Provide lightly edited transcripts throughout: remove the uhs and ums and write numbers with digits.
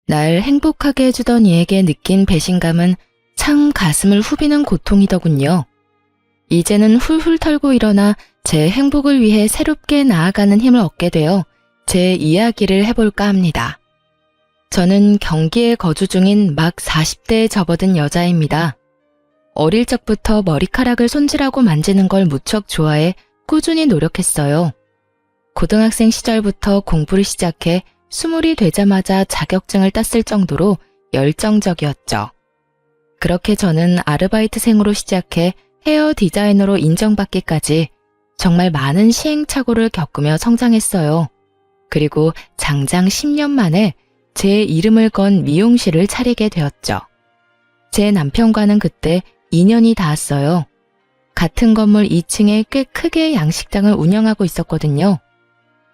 날 행복하게 해주던 이에게 느낀 배신감은 참 가슴을 후비는 고통이더군요. 이제는 훌훌 털고 일어나 제 행복을 위해 새롭게 나아가는 힘을 얻게 되어 제 이야기를 해볼까 합니다. 저는 경기에 거주 중인 막 40대에 접어든 여자입니다. 어릴 적부터 머리카락을 손질하고 만지는 걸 무척 좋아해 꾸준히 노력했어요. 고등학생 시절부터 공부를 시작해 20이 되자마자 자격증을 땄을 정도로 열정적이었죠. 그렇게 저는 아르바이트생으로 시작해 헤어 디자이너로 인정받기까지 정말 많은 시행착오를 겪으며 성장했어요. 그리고 장장 10년 만에 제 이름을 건 미용실을 차리게 되었죠. 제 남편과는 그때 2년이 닿았어요. 같은 건물 2층에 꽤 크게 양식당을 운영하고 있었거든요.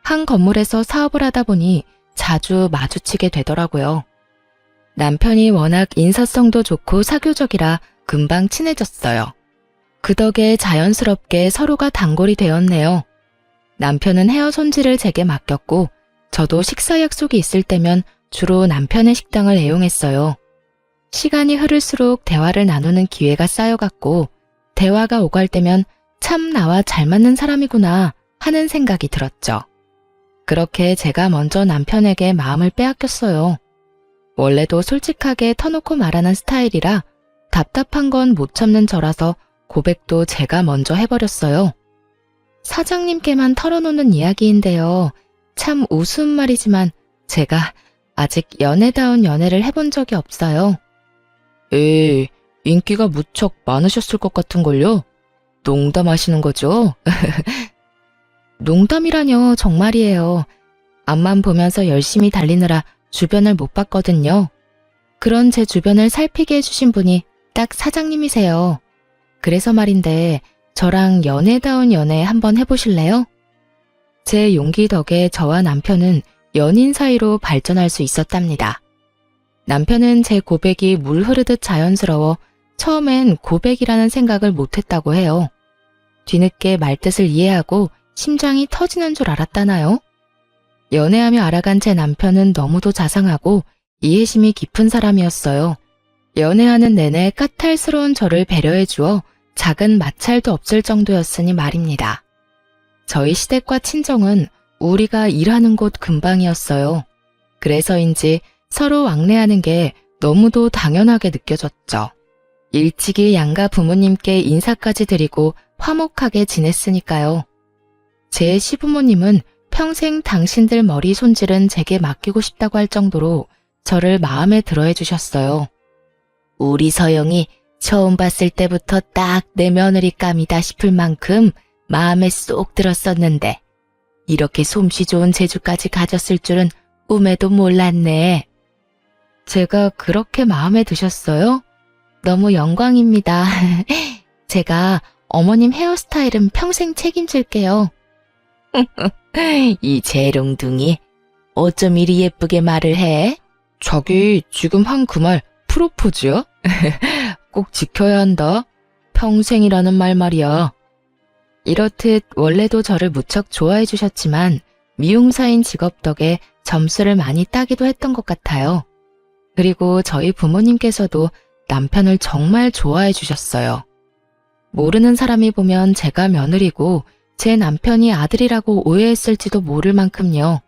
한 건물에서 사업을 하다 보니 자주 마주치게 되더라고요. 남편이 워낙 인사성도 좋고 사교적이라 금방 친해졌어요. 그 덕에 자연스럽게 서로가 단골이 되었네요. 남편은 헤어 손질을 제게 맡겼고 저도 식사 약속이 있을 때면 주로 남편의 식당을 애용했어요. 시간이 흐를수록 대화를 나누는 기회가 쌓여갔고 대화가 오갈 때면 참 나와 잘 맞는 사람이구나 하는 생각이 들었죠. 그렇게 제가 먼저 남편에게 마음을 빼앗겼어요. 원래도 솔직하게 터놓고 말하는 스타일이라 답답한 건 못 참는 저라서 고백도 제가 먼저 해버렸어요. 사장님께만 털어놓는 이야기인데요. 참 우스운 말이지만 제가 아직 연애다운 연애를 해본 적이 없어요. 인기가 무척 많으셨을 것 같은걸요? 농담하시는 거죠? 농담이라뇨, 정말이에요. 앞만 보면서 열심히 달리느라 주변을 못 봤거든요. 그런 제 주변을 살피게 해주신 분이 딱 사장님이세요. 그래서 말인데 저랑 연애다운 연애 한번 해보실래요? 제 용기 덕에 저와 남편은 연인 사이로 발전할 수 있었답니다. 남편은 제 고백이 물 흐르듯 자연스러워 처음엔 고백이라는 생각을 못했다고 해요. 뒤늦게 말뜻을 이해하고 심장이 터지는 줄 알았다나요? 연애하며 알아간 제 남편은 너무도 자상하고 이해심이 깊은 사람이었어요. 연애하는 내내 까탈스러운 저를 배려해 주어 작은 마찰도 없을 정도였으니 말입니다. 저희 시댁과 친정은 우리가 일하는 곳 근방이었어요. 그래서인지 서로 왕래하는 게 너무도 당연하게 느껴졌죠. 일찍이 양가 부모님께 인사까지 드리고 화목하게 지냈으니까요. 제 시부모님은 평생 당신들 머리 손질은 제게 맡기고 싶다고 할 정도로 저를 마음에 들어해 주셨어요. 우리 서영이 처음 봤을 때부터 딱 내 며느리감이다 싶을 만큼 마음에 쏙 들었었는데 이렇게 솜씨 좋은 재주까지 가졌을 줄은 꿈에도 몰랐네. 제가 그렇게 마음에 드셨어요? 너무 영광입니다. 제가 어머님 헤어스타일은 평생 책임질게요. 이 재롱둥이 어쩜 이리 예쁘게 말을 해? 자기 지금 한 그 말 프로포즈야? 꼭 지켜야 한다. 평생이라는 말 말이야. 이렇듯 원래도 저를 무척 좋아해 주셨지만 미용사인 직업 덕에 점수를 많이 따기도 했던 것 같아요. 그리고 저희 부모님께서도 남편을 정말 좋아해 주셨어요. 모르는 사람이 보면 제가 며느리고 제 남편이 아들이라고 오해했을지도 모를 만큼요.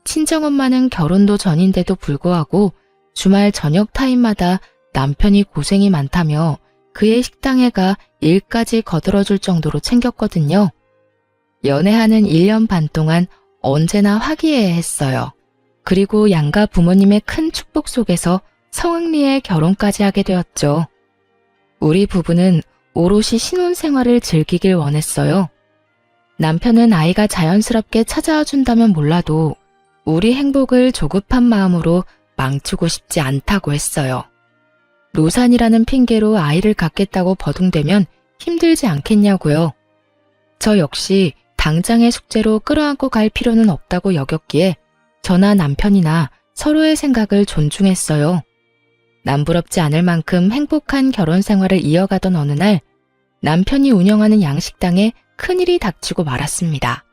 친정엄마는 결혼도 전인데도 불구하고 주말 저녁 타임마다 남편이 고생이 많다며 그의 식당에 가 일까지 거들어줄 정도로 챙겼거든요. 연애하는 1년 반 동안 언제나 화기애애했어요. 그리고 양가 부모님의 큰 축복 속에서 성흥리에 결혼까지 하게 되었죠. 우리 부부는 오롯이 신혼생활을 즐기길 원했어요. 남편은 아이가 자연스럽게 찾아와 준다면 몰라도 우리 행복을 조급한 마음으로 망치고 싶지 않다고 했어요. 노산이라는 핑계로 아이를 갖겠다고 버둥대면 힘들지 않겠냐고요. 저 역시 당장의 숙제로 끌어안고 갈 필요는 없다고 여겼기에 저나 남편이나 서로의 생각을 존중했어요. 남부럽지 않을 만큼 행복한 결혼 생활을 이어가던 어느 날 남편이 운영하는 양식당에 큰일이 닥치고 말았습니다.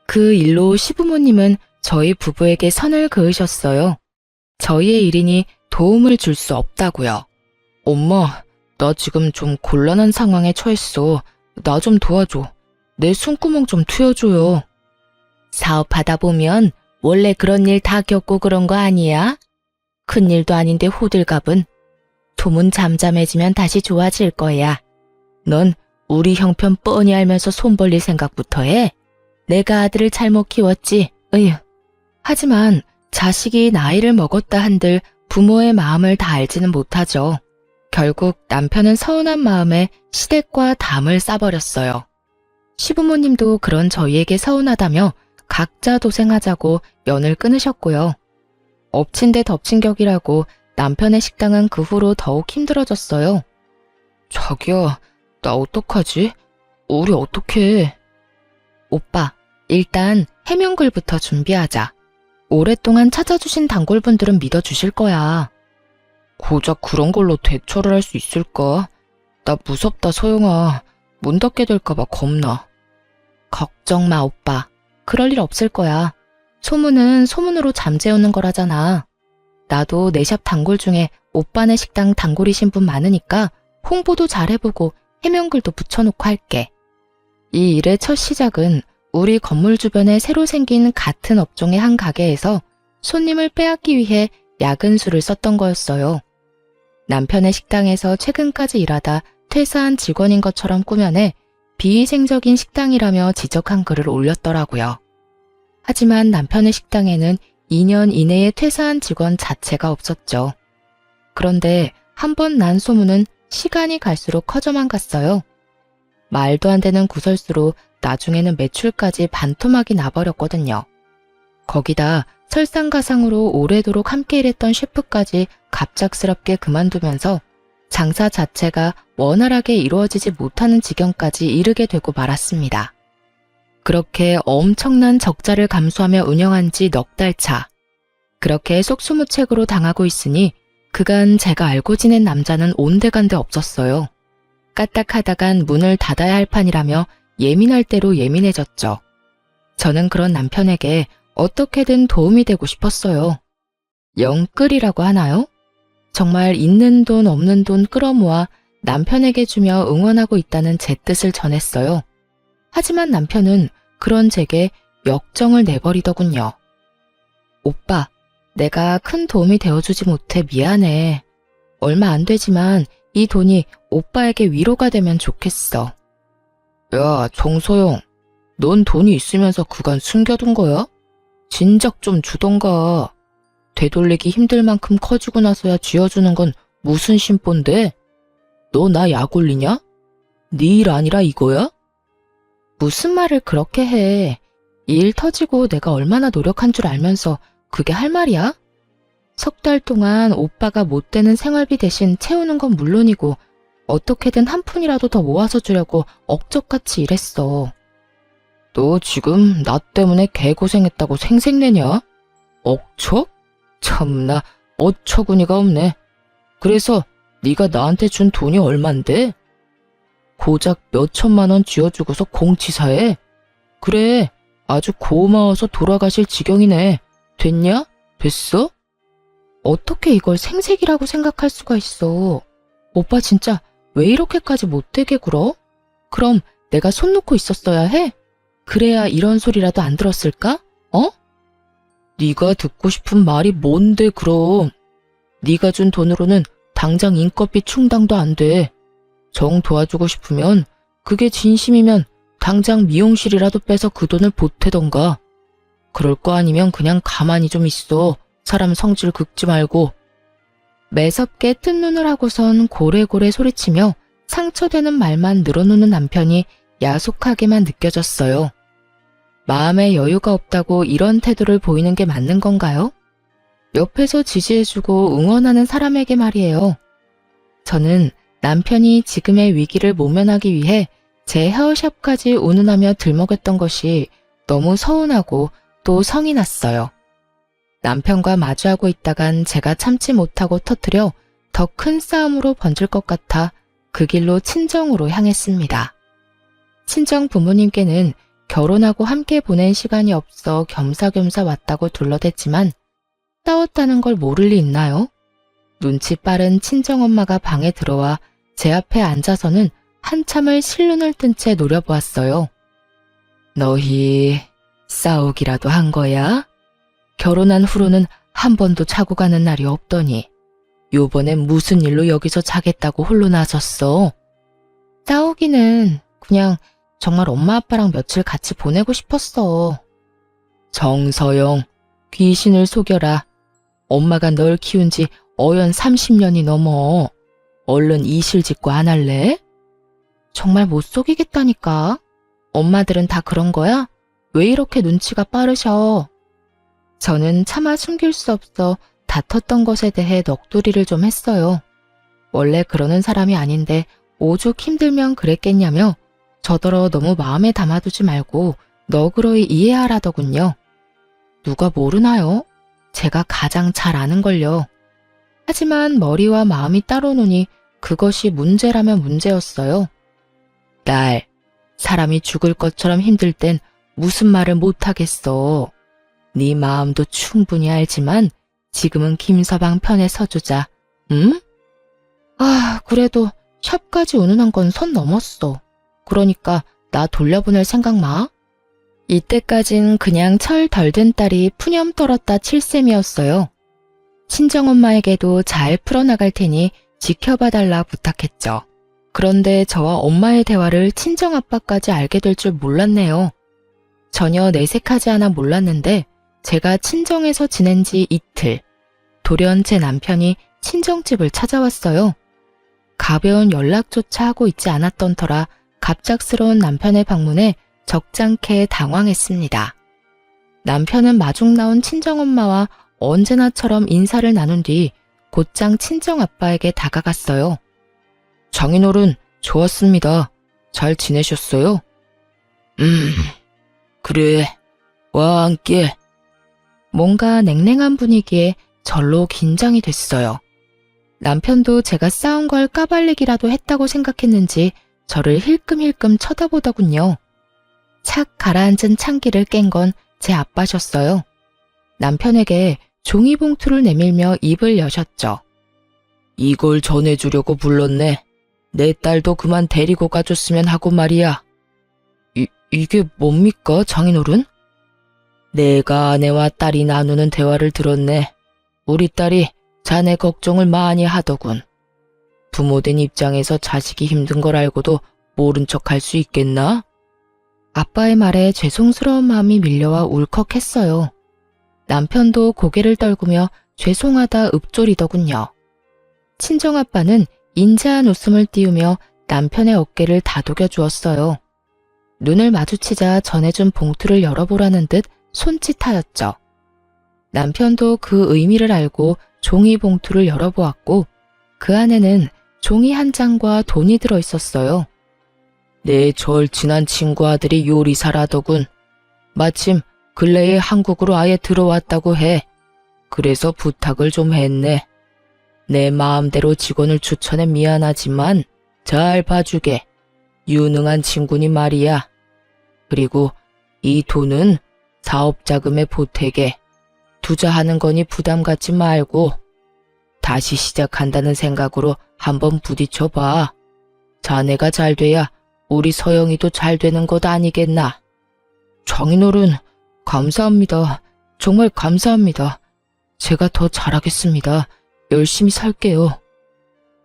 그 일로 시부모님은 저희 부부에게 선을 그으셨어요. 저희의 일이니 도움을 줄 수 없다고요. 엄마, 나 지금 좀 곤란한 상황에 처했어. 나 좀 도와줘. 내 손구멍 좀 트여줘요. 사업하다 보면 원래 그런 일 다 겪고 그런 거 아니야? 큰일도 아닌데 호들갑은. 톰은 잠잠해지면 다시 좋아질 거야. 넌 우리 형편 뻔히 알면서 손 벌릴 생각부터 해. 내가 아들을 잘못 키웠지. 으휴. 하지만 자식이 나이를 먹었다 한들 부모의 마음을 다 알지는 못하죠. 결국 남편은 서운한 마음에 시댁과 담을 싸버렸어요. 시부모님도 그런 저희에게 서운하다며 각자 도생하자고 연을 끊으셨고요. 엎친 데 덮친 격이라고 남편의 식당은 그 후로 더욱 힘들어졌어요. 자기야, 나 어떡하지? 우리 어떡해? 오빠, 일단 해명글부터 준비하자. 오랫동안 찾아주신 단골분들은 믿어주실 거야. 고작 그런 걸로 대처를 할 수 있을까? 나 무섭다, 소영아. 문 닫게 될까봐 겁나. 걱정 마, 오빠. 그럴 일 없을 거야. 소문은 소문으로 잠재우는 거라잖아. 나도 내 샵 단골 중에 오빠네 식당 단골이신 분 많으니까 홍보도 잘 해보고 해명글도 붙여놓고 할게. 이 일의 첫 시작은 우리 건물 주변에 새로 생긴 같은 업종의 한 가게에서 손님을 빼앗기 위해 야근 수를 썼던 거였어요. 남편의 식당에서 최근까지 일하다 퇴사한 직원인 것처럼 꾸며내 비위생적인 식당이라며 지적한 글을 올렸더라고요. 하지만 남편의 식당에는 2년 이내에 퇴사한 직원 자체가 없었죠. 그런데 한 번 난 소문은 시간이 갈수록 커져만 갔어요. 말도 안 되는 구설수로 나중에는 매출까지 반토막이 나버렸거든요. 거기다 설상가상으로 오래도록 함께 일했던 셰프까지 갑작스럽게 그만두면서 장사 자체가 원활하게 이루어지지 못하는 지경까지 이르게 되고 말았습니다. 그렇게 엄청난 적자를 감수하며 운영한 지 넉 달 차. 그렇게 속수무책으로 당하고 있으니 그간 제가 알고 지낸 남자는 온데간데 없었어요. 까딱하다간 문을 닫아야 할 판이라며 예민할 대로 예민해졌죠. 저는 그런 남편에게 어떻게든 도움이 되고 싶었어요. 영끌이라고 하나요? 정말 있는 돈 없는 돈 끌어모아 남편에게 주며 응원하고 있다는 제 뜻을 전했어요. 하지만 남편은 그런 제게 역정을 내버리더군요. 오빠, 내가 큰 도움이 되어주지 못해 미안해. 얼마 안 되지만 이 돈이 오빠에게 위로가 되면 좋겠어. 야, 정소영, 넌 돈이 있으면서 그간 숨겨둔 거야? 진작 좀 주던가. 되돌리기 힘들 만큼 커지고 나서야 쥐어주는 건 무슨 심보인데? 너 나 약 올리냐? 네 일 아니라 이거야? 무슨 말을 그렇게 해. 이 일 터지고 내가 얼마나 노력한 줄 알면서 그게 할 말이야? 석 달 동안 오빠가 못 되는 생활비 대신 채우는 건 물론이고 어떻게든 한 푼이라도 더 모아서 주려고 억적같이 일했어. 너 지금 나 때문에 개고생했다고 생색내냐? 억척? 참나 어처구니가 없네. 그래서 네가 나한테 준 돈이 얼만데? 고작 몇 천만 원 쥐어주고서 공치사해? 그래, 아주 고마워서 돌아가실 지경이네. 됐냐? 됐어? 어떻게 이걸 생색이라고 생각할 수가 있어. 오빠 진짜 왜 이렇게까지 못되게 굴어? 그럼 내가 손 놓고 있었어야 해? 그래야 이런 소리라도 안 들었을까? 어? 네가 듣고 싶은 말이 뭔데 그럼. 네가 준 돈으로는 당장 인건비 충당도 안 돼. 정 도와주고 싶으면 그게 진심이면 당장 미용실이라도 빼서 그 돈을 보태던가. 그럴 거 아니면 그냥 가만히 좀 있어. 사람 성질 긁지 말고. 매섭게 뜬 눈을 하고선 고래고래 소리치며 상처되는 말만 늘어놓는 남편이 야속하게만 느껴졌어요. 마음에 여유가 없다고 이런 태도를 보이는 게 맞는 건가요? 옆에서 지지해주고 응원하는 사람에게 말이에요. 저는 남편이 지금의 위기를 모면하기 위해 제 헤어샵까지 운운하며 들먹였던 것이 너무 서운하고 또 성이 났어요. 남편과 마주하고 있다간 제가 참지 못하고 터뜨려 더 큰 싸움으로 번질 것 같아 그 길로 친정으로 향했습니다. 친정 부모님께는 결혼하고 함께 보낸 시간이 없어 겸사겸사 왔다고 둘러댔지만 싸웠다는 걸 모를 리 있나요? 눈치 빠른 친정엄마가 방에 들어와 제 앞에 앉아서는 한참을 실눈을 뜬 채 노려보았어요. 너희 싸우기라도 한 거야? 결혼한 후로는 한 번도 자고 가는 날이 없더니 요번엔 무슨 일로 여기서 자겠다고 홀로 나섰어? 싸우기는 그냥 정말 엄마 아빠랑 며칠 같이 보내고 싶었어. 정서영, 귀신을 속여라. 엄마가 널 키운 지 어연 30년이 넘어. 얼른 이실직고 안 할래? 정말 못 속이겠다니까. 엄마들은 다 그런 거야? 왜 이렇게 눈치가 빠르셔? 저는 차마 숨길 수 없어 다퉜던 것에 대해 넋두리를 좀 했어요. 원래 그러는 사람이 아닌데 오죽 힘들면 그랬겠냐며 저더러 너무 마음에 담아두지 말고 너그러이 이해하라더군요. 누가 모르나요? 제가 가장 잘 아는걸요. 하지만 머리와 마음이 따로 노니 그것이 문제라면 문제였어요. 딸, 사람이 죽을 것처럼 힘들 땐 무슨 말을 못하겠어. 네 마음도 충분히 알지만 지금은 김서방 편에 서주자. 응? 그래도 샵까지 운운한 건 선 넘었어. 그러니까 나 돌려보낼 생각 마. 이때까진 그냥 철 덜 든 딸이 푸념 떨었다 칠 셈이었어요. 친정엄마에게도 잘 풀어나갈 테니 지켜봐달라 부탁했죠. 그런데 저와 엄마의 대화를 친정아빠까지 알게 될 줄 몰랐네요. 전혀 내색하지 않아 몰랐는데 제가 친정에서 지낸 지 이틀, 돌연 제 남편이 친정집을 찾아왔어요. 가벼운 연락조차 하고 있지 않았던 터라 갑작스러운 남편의 방문에 적잖게 당황했습니다. 남편은 마중 나온 친정엄마와 언제나처럼 인사를 나눈 뒤 곧장 친정아빠에게 다가갔어요. 장인어른, 좋았습니다. 잘 지내셨어요? 그래. 와 함께. 뭔가 냉랭한 분위기에 절로 긴장이 됐어요. 남편도 제가 싸운 걸 까발리기라도 했다고 생각했는지 저를 힐끔힐끔 쳐다보더군요. 착 가라앉은 창기를 깬 건 제 아빠셨어요. 남편에게 종이봉투를 내밀며 입을 여셨죠. 이걸 전해주려고 불렀네. 내 딸도 그만 데리고 가줬으면 하고 말이야. 이게 뭡니까, 장인어른? 내가 아내와 딸이 나누는 대화를 들었네. 우리 딸이 자네 걱정을 많이 하더군. 부모된 입장에서 자식이 힘든 걸 알고도 모른 척 할 수 있겠나? 아빠의 말에 죄송스러운 마음이 밀려와 울컥했어요. 남편도 고개를 떨구며 죄송하다 읊조리더군요. 친정아빠는 인자한 웃음을 띄우며 남편의 어깨를 다독여 주었어요. 눈을 마주치자 전해준 봉투를 열어보라는 듯 손짓하였죠. 남편도 그 의미를 알고 종이 봉투를 열어보았고 그 안에는 종이 한 장과 돈이 들어있었어요. 내 절친한 친구 아들이 요리사라더군. 마침 근래에 한국으로 아예 들어왔다고 해. 그래서 부탁을 좀 했네. 내 마음대로 직원을 추천해 미안하지만 잘 봐주게. 유능한 친구니 말이야. 그리고 이 돈은 사업자금에 보태게. 투자하는 거니 부담 갖지 말고 다시 시작한다는 생각으로 한번 부딪혀봐. 자네가 잘 돼야 우리 서영이도 잘 되는 것 아니겠나. 장인어른, 감사합니다. 정말 감사합니다. 제가 더 잘하겠습니다. 열심히 살게요.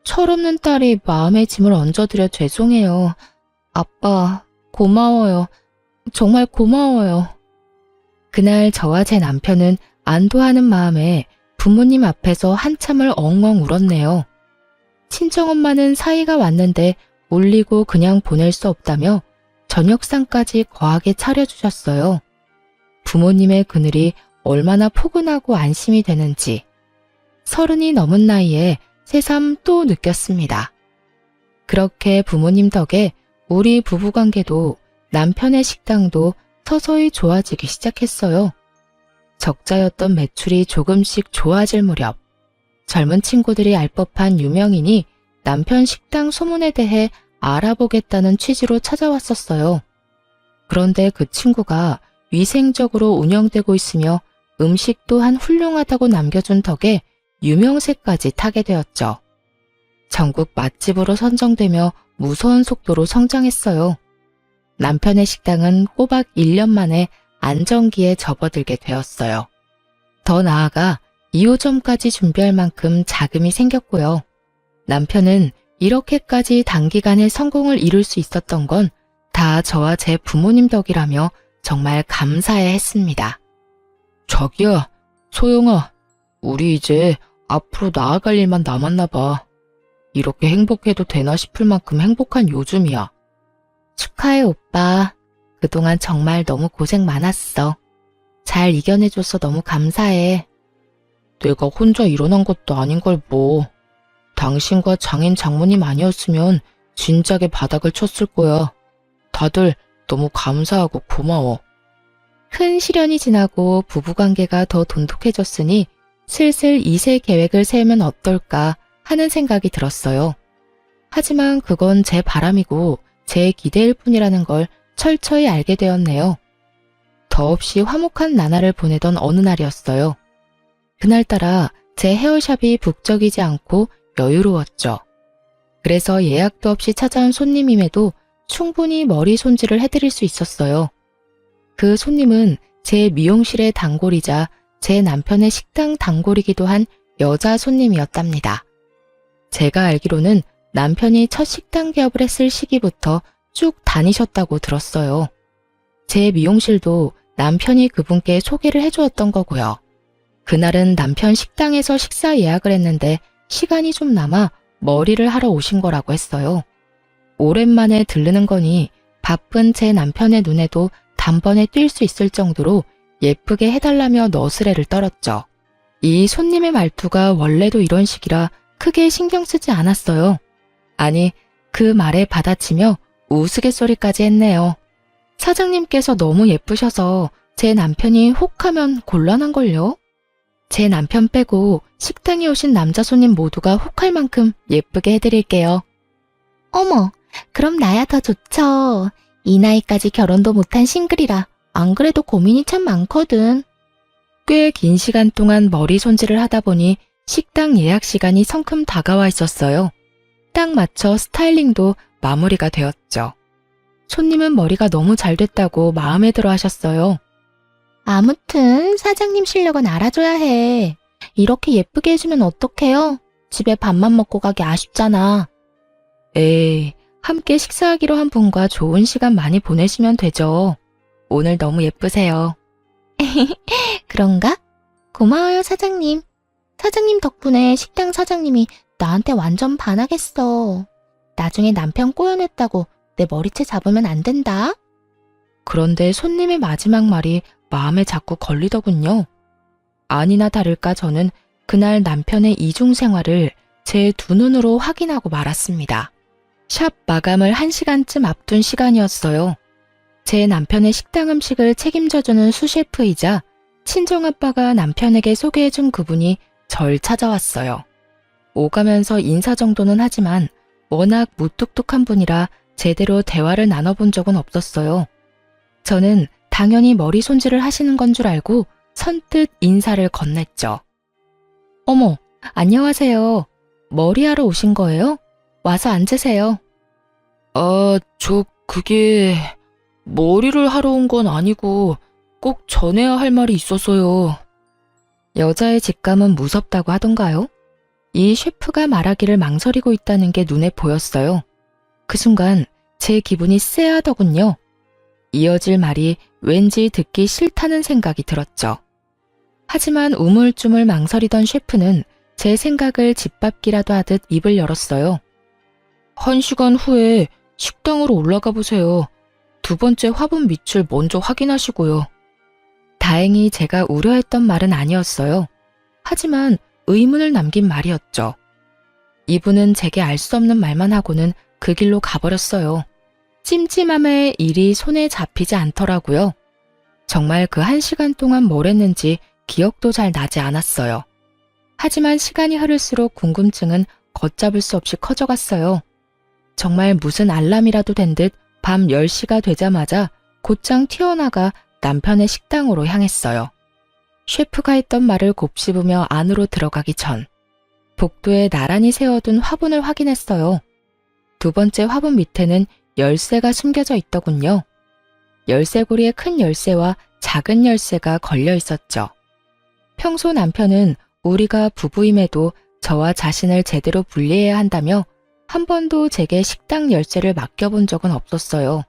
철없는 딸이 마음의 짐을 얹어드려 죄송해요. 아빠, 고마워요. 정말 고마워요. 그날 저와 제 남편은 안도하는 마음에 부모님 앞에서 한참을 엉엉 울었네요. 친정엄마는 사이가 왔는데 울리고 그냥 보낼 수 없다며 저녁상까지 거하게 차려주셨어요. 부모님의 그늘이 얼마나 포근하고 안심이 되는지 30이 넘은 나이에 새삼 또 느꼈습니다. 그렇게 부모님 덕에 우리 부부관계도 남편의 식당도 서서히 좋아지기 시작했어요. 적자였던 매출이 조금씩 좋아질 무렵 젊은 친구들이 알 법한 유명인이 남편 식당 소문에 대해 알아보겠다는 취지로 찾아왔었어요. 그런데 그 친구가 위생적으로 운영되고 있으며 음식 또한 훌륭하다고 남겨준 덕에 유명세까지 타게 되었죠. 전국 맛집으로 선정되며 무서운 속도로 성장했어요. 남편의 식당은 꼬박 1년 만에 안정기에 접어들게 되었어요. 더 나아가 2호점까지 준비할 만큼 자금이 생겼고요. 남편은 이렇게까지 단기간에 성공을 이룰 수 있었던 건 다 저와 제 부모님 덕이라며 정말 감사해 했습니다. 자기야, 소영아, 우리 이제 앞으로 나아갈 일만 남았나 봐. 이렇게 행복해도 되나 싶을 만큼 행복한 요즘이야. 축하해, 오빠. 그동안 정말 너무 고생 많았어. 잘 이겨내줘서 너무 감사해. 내가 혼자 일어난 것도 아닌 걸 뭐. 당신과 장인 장모님 아니었으면 진작에 바닥을 쳤을 거야. 다들 너무 감사하고 고마워. 큰 시련이 지나고 부부관계가 더 돈독해졌으니 슬슬 2세 계획을 세우면 어떨까 하는 생각이 들었어요. 하지만 그건 제 바람이고 제 기대일 뿐이라는 걸 철저히 알게 되었네요. 더없이 화목한 나날을 보내던 어느 날이었어요. 그날따라 제 헤어샵이 북적이지 않고 여유로웠죠. 그래서 예약도 없이 찾아온 손님임에도 충분히 머리 손질을 해드릴 수 있었어요. 그 손님은 제 미용실의 단골이자 제 남편의 식당 단골이기도 한 여자 손님이었답니다. 제가 알기로는 남편이 첫 식당 개업을 했을 시기부터 쭉 다니셨다고 들었어요. 제 미용실도 남편이 그분께 소개를 해주었던 거고요. 그날은 남편 식당에서 식사 예약을 했는데 시간이 좀 남아 머리를 하러 오신 거라고 했어요. 오랜만에 들르는 거니 바쁜 제 남편의 눈에도 단번에 띌 수 있을 정도로 예쁘게 해달라며 너스레를 떨었죠. 이 손님의 말투가 원래도 이런 식이라 크게 신경 쓰지 않았어요. 아니, 그 말에 받아치며 우스갯소리까지 했네요. 사장님께서 너무 예쁘셔서 제 남편이 혹하면 곤란한걸요? 제 남편 빼고 식당에 오신 남자 손님 모두가 혹할 만큼 예쁘게 해드릴게요. 어머, 그럼 나야 더 좋죠. 이 나이까지 결혼도 못한 싱글이라 안 그래도 고민이 참 많거든. 꽤 긴 시간 동안 머리 손질을 하다 보니 식당 예약 시간이 성큼 다가와 있었어요. 딱 맞춰 스타일링도 마무리가 되었죠. 손님은 머리가 너무 잘 됐다고 마음에 들어 하셨어요. 아무튼 사장님 실력은 알아줘야 해. 이렇게 예쁘게 해주면 어떡해요? 집에 밥만 먹고 가기 아쉽잖아. 에이, 함께 식사하기로 한 분과 좋은 시간 많이 보내시면 되죠. 오늘 너무 예쁘세요. 그런가? 고마워요, 사장님. 사장님 덕분에 식당 사장님이 나한테 완전 반하겠어. 나중에 남편 꼬여냈다고 내 머리채 잡으면 안 된다. 그런데 손님의 마지막 말이 마음에 자꾸 걸리더군요. 아니나 다를까 저는 그날 남편의 이중 생활을 제 두 눈으로 확인하고 말았습니다. 샵 마감을 1시간쯤 앞둔 시간이었어요. 제 남편의 식당 음식을 책임져주는 수셰프이자 친정아빠가 남편에게 소개해준 그분이 절 찾아왔어요. 오가면서 인사 정도는 하지만 워낙 무뚝뚝한 분이라 제대로 대화를 나눠본 적은 없었어요. 저는 당연히 머리 손질을 하시는 건 줄 알고 선뜻 인사를 건넸죠. 어머, 안녕하세요. 머리하러 오신 거예요? 와서 앉으세요. 그게 머리를 하러 온 건 아니고 꼭 전해야 할 말이 있어서요. 여자의 직감은 무섭다고 하던가요? 이 셰프가 말하기를 망설이고 있다는 게 눈에 보였어요. 그 순간 제 기분이 쎄하더군요. 이어질 말이 왠지 듣기 싫다는 생각이 들었죠. 하지만 우물쭈물 망설이던 셰프는 제 생각을 짓밟기라도 하듯 입을 열었어요. 1시간 후에 식당으로 올라가 보세요. 두 번째 화분 밑을 먼저 확인하시고요. 다행히 제가 우려했던 말은 아니었어요. 하지만 의문을 남긴 말이었죠. 이분은 제게 알 수 없는 말만 하고는 그 길로 가버렸어요. 찜찜함에 일이 손에 잡히지 않더라고요. 정말 그 1시간 동안 뭘 했는지 기억도 잘 나지 않았어요. 하지만 시간이 흐를수록 궁금증은 걷잡을 수 없이 커져갔어요. 정말 무슨 알람이라도 된 듯 밤 10시가 되자마자 곧장 튀어나가 남편의 식당으로 향했어요. 셰프가 했던 말을 곱씹으며 안으로 들어가기 전 복도에 나란히 세워둔 화분을 확인했어요. 두 번째 화분 밑에는 열쇠가 숨겨져 있더군요. 열쇠고리에 큰 열쇠와 작은 열쇠가 걸려 있었죠. 평소 남편은 우리가 부부임에도 저와 자신을 제대로 분리해야 한다며 한 번도 제게 식당 열쇠를 맡겨본 적은 없었어요.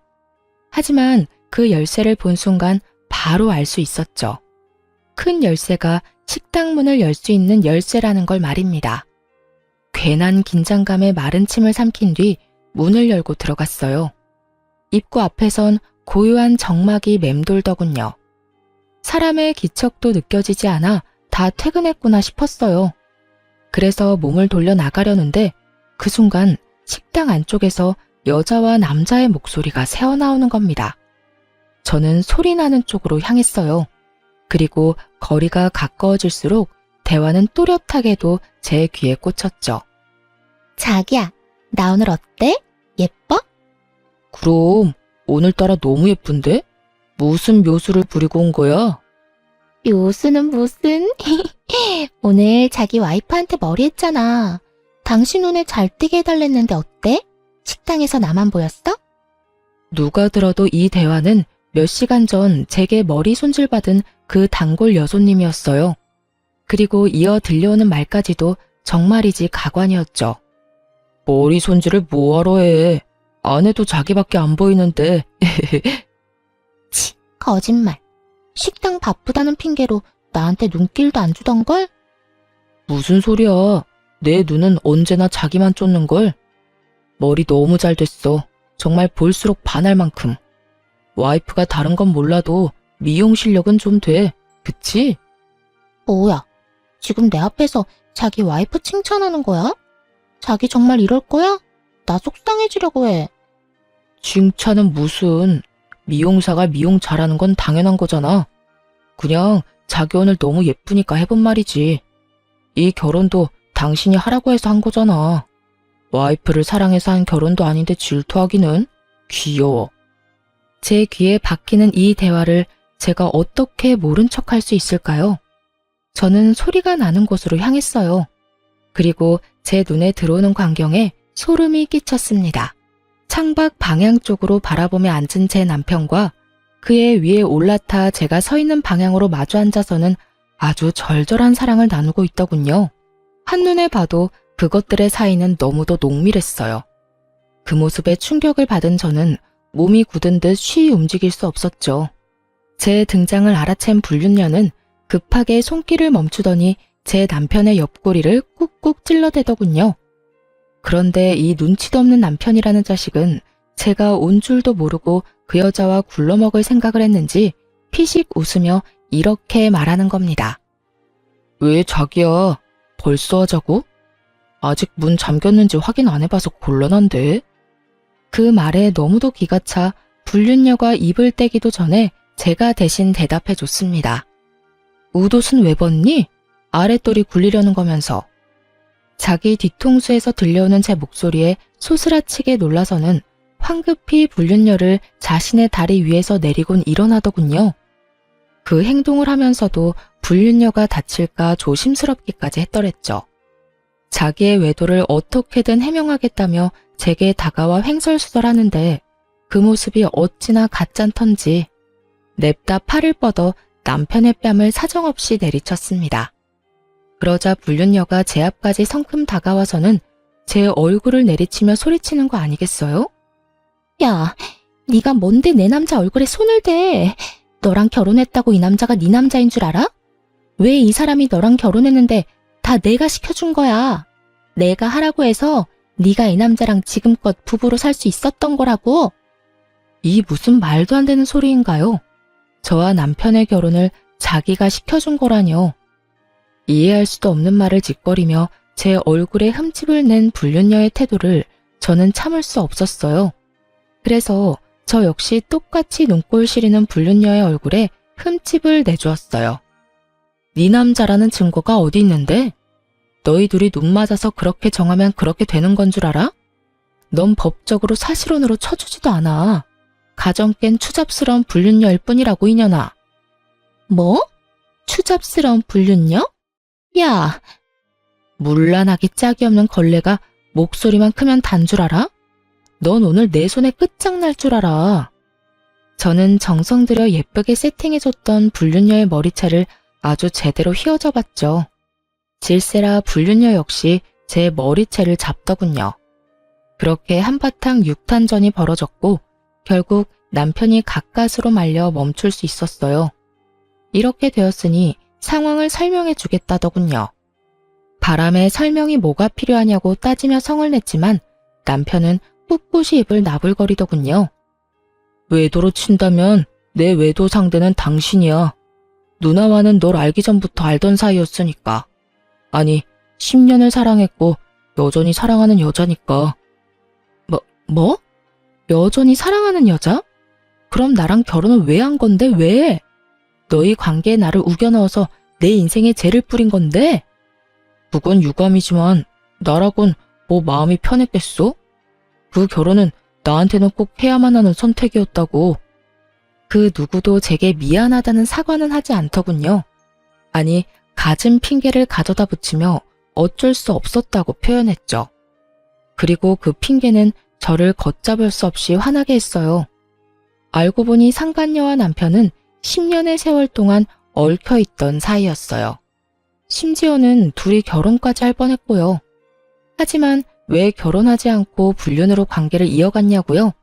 하지만 그 열쇠를 본 순간 바로 알 수 있었죠. 큰 열쇠가 식당 문을 열 수 있는 열쇠라는 걸 말입니다. 괜한 긴장감에 마른 침을 삼킨 뒤 문을 열고 들어갔어요. 입구 앞에선 고요한 정막이 맴돌더군요. 사람의 기척도 느껴지지 않아 다 퇴근했구나 싶었어요. 그래서 몸을 돌려 나가려는데 그 순간 식당 안쪽에서 여자와 남자의 목소리가 새어나오는 겁니다. 저는 소리 나는 쪽으로 향했어요. 그리고 거리가 가까워질수록 대화는 또렷하게도 제 귀에 꽂혔죠. 자기야, 나 오늘 어때? 예뻐? 그럼 오늘따라 너무 예쁜데? 무슨 묘수를 부리고 온 거야? 묘수는 무슨? 오늘 자기 와이프한테 머리 했잖아. 당신 눈에 잘 띄게 해달랬는데 어때? 식당에서 나만 보였어? 누가 들어도 이 대화는 몇 시간 전 제게 머리 손질받은 그 단골 여손님이었어요. 그리고 이어 들려오는 말까지도 정말이지 가관이었죠. 머리 손질을 뭐하러 해? 안 해도 자기밖에 안 보이는데. 치, 거짓말. 식당 바쁘다는 핑계로 나한테 눈길도 안 주던걸? 무슨 소리야. 내 눈은 언제나 자기만 쫓는걸. 머리 너무 잘 됐어. 정말 볼수록 반할 만큼. 와이프가 다른 건 몰라도 미용 실력은 좀 돼. 그치? 뭐야, 지금 내 앞에서 자기 와이프 칭찬하는 거야? 자기 정말 이럴 거야? 나 속상해지려고 해. 칭찬은 무슨. 미용사가 미용 잘하는 건 당연한 거잖아. 그냥 자기 오늘 너무 예쁘니까 해본 말이지. 이 결혼도 당신이 하라고 해서 한 거잖아. 와이프를 사랑해서 한 결혼도 아닌데 질투하기는. 귀여워. 제 귀에 박히는 이 대화를 제가 어떻게 모른 척할 수 있을까요? 저는 소리가 나는 곳으로 향했어요. 그리고 제 눈에 들어오는 광경에 소름이 끼쳤습니다. 창밖 방향 쪽으로 바라보며 앉은 제 남편과 그의 위에 올라타 제가 서 있는 방향으로 마주 앉아서는 아주 절절한 사랑을 나누고 있더군요. 한눈에 봐도 그것들의 사이는 너무도 농밀했어요. 그 모습에 충격을 받은 저는 몸이 굳은 듯 쉬이 움직일 수 없었죠. 제 등장을 알아챈 불륜녀는 급하게 손길을 멈추더니 제 남편의 옆구리를 꾹꾹 찔러대더군요. 그런데 이 눈치도 없는 남편이라는 자식은 제가 온 줄도 모르고 그 여자와 굴러먹을 생각을 했는지 피식 웃으며 이렇게 말하는 겁니다. 왜 자기야? 벌써 하자고? 아직 문 잠겼는지 확인 안 해봐서 곤란한데? 그 말에 너무도 기가 차 불륜녀가 입을 떼기도 전에 제가 대신 대답해 줬습니다. 웃옷은 왜 벗니? 아랫돌이 굴리려는 거면서. 자기 뒤통수에서 들려오는 제 목소리에 소스라치게 놀라서는 황급히 불륜녀를 자신의 다리 위에서 내리곤 일어나더군요. 그 행동을 하면서도 불륜녀가 다칠까 조심스럽기까지 했더랬죠. 자기의 외도를 어떻게든 해명하겠다며 제게 다가와 횡설수설하는데 그 모습이 어찌나 가짠턴지 냅다 팔을 뻗어 남편의 뺨을 사정없이 내리쳤습니다. 그러자 불륜녀가 제 앞까지 성큼 다가와서는 제 얼굴을 내리치며 소리치는 거 아니겠어요? 야, 네가 뭔데 내 남자 얼굴에 손을 대? 너랑 결혼했다고 이 남자가 네 남자인 줄 알아? 왜 이 사람이 너랑 결혼했는데 다 내가 시켜준 거야. 내가 하라고 해서 네가 이 남자랑 지금껏 부부로 살 수 있었던 거라고. 이 무슨 말도 안 되는 소리인가요? 저와 남편의 결혼을 자기가 시켜준 거라뇨. 이해할 수도 없는 말을 짓거리며 제 얼굴에 흠집을 낸 불륜녀의 태도를 저는 참을 수 없었어요. 그래서 저 역시 똑같이 눈꼴 시리는 불륜녀의 얼굴에 흠집을 내주었어요. 네 남자라는 증거가 어디 있는데? 너희 둘이 눈 맞아서 그렇게 정하면 그렇게 되는 건 줄 알아? 넌 법적으로 사실혼으로 쳐주지도 않아. 가정 깬 추잡스러운 불륜녀일 뿐이라고 이년아. 뭐? 추잡스러운 불륜녀? 야, 물란하기 짝이 없는 걸레가 목소리만 크면 단 줄 알아? 넌 오늘 내 손에 끝장날 줄 알아. 저는 정성 들여 예쁘게 세팅해줬던 불륜녀의 머리채를 아주 제대로 휘어져 봤죠. 질세라 불륜녀 역시 제 머리채를 잡더군요. 그렇게 한바탕 육탄전이 벌어졌고 결국 남편이 가까스로 말려 멈출 수 있었어요. 이렇게 되었으니 상황을 설명해 주겠다더군요. 바람에 설명이 뭐가 필요하냐고 따지며 성을 냈지만 남편은 꿋꿋이 입을 나불거리더군요. 외도로 친다면 내 외도 상대는 당신이야. 누나와는 널 알기 전부터 알던 사이였으니까. 아니, 10년을 사랑했고 여전히 사랑하는 여자니까. 뭐? 여전히 사랑하는 여자? 그럼 나랑 결혼을 왜 한 건데 왜? 너희 관계에 나를 우겨 넣어서 내 인생에 죄를 뿌린 건데? 그건 유감이지만 나라곤 뭐 마음이 편했겠소? 그 결혼은 나한테는 꼭 해야만 하는 선택이었다고. 그 누구도 제게 미안하다는 사과는 하지 않더군요. 아니, 갖은 핑계를 가져다 붙이며 어쩔 수 없었다고 표현했죠. 그리고 그 핑계는 저를 걷잡을 수 없이 화나게 했어요. 알고 보니 상간녀와 남편은 10년의 세월 동안 얽혀있던 사이였어요. 심지어는 둘이 결혼까지 할 뻔했고요. 하지만 왜 결혼하지 않고 불륜으로 관계를 이어갔냐고요?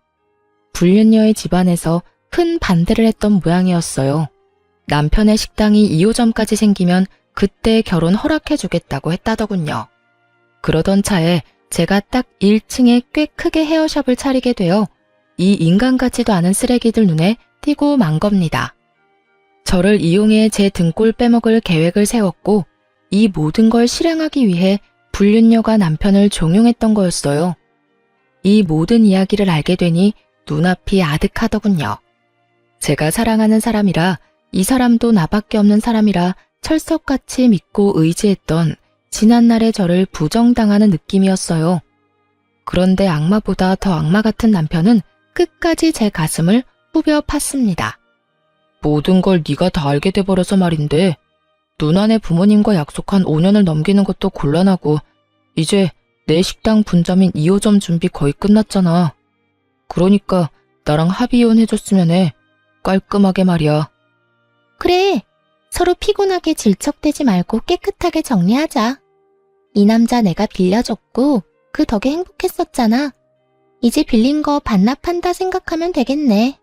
불륜녀의 집안에서 큰 반대를 했던 모양이었어요. 남편의 식당이 2호점까지 생기면 그때 결혼 허락해주겠다고 했다더군요. 그러던 차에 제가 딱 1층에 꽤 크게 헤어샵을 차리게 되어 이 인간 같지도 않은 쓰레기들 눈에 띄고 만 겁니다. 저를 이용해 제 등골 빼먹을 계획을 세웠고 이 모든 걸 실행하기 위해 불륜녀가 남편을 종용했던 거였어요. 이 모든 이야기를 알게 되니 눈앞이 아득하더군요. 제가 사랑하는 사람이라 이 사람도 나밖에 없는 사람이라 철석같이 믿고 의지했던 지난날의 저를 부정당하는 느낌이었어요. 그런데 악마보다 더 악마 같은 남편은 끝까지 제 가슴을 후벼 팠습니다. 모든 걸 네가 다 알게 돼버려서 말인데 누나네 부모님과 약속한 5년을 넘기는 것도 곤란하고 이제 내 식당 분점인 2호점 준비 거의 끝났잖아. 그러니까 나랑 합의 이혼해줬으면 해. 깔끔하게 말이야. 그래. 서로 피곤하게 질척대지 말고 깨끗하게 정리하자. 이 남자 내가 빌려줬고 그 덕에 행복했었잖아. 이제 빌린 거 반납한다 생각하면 되겠네.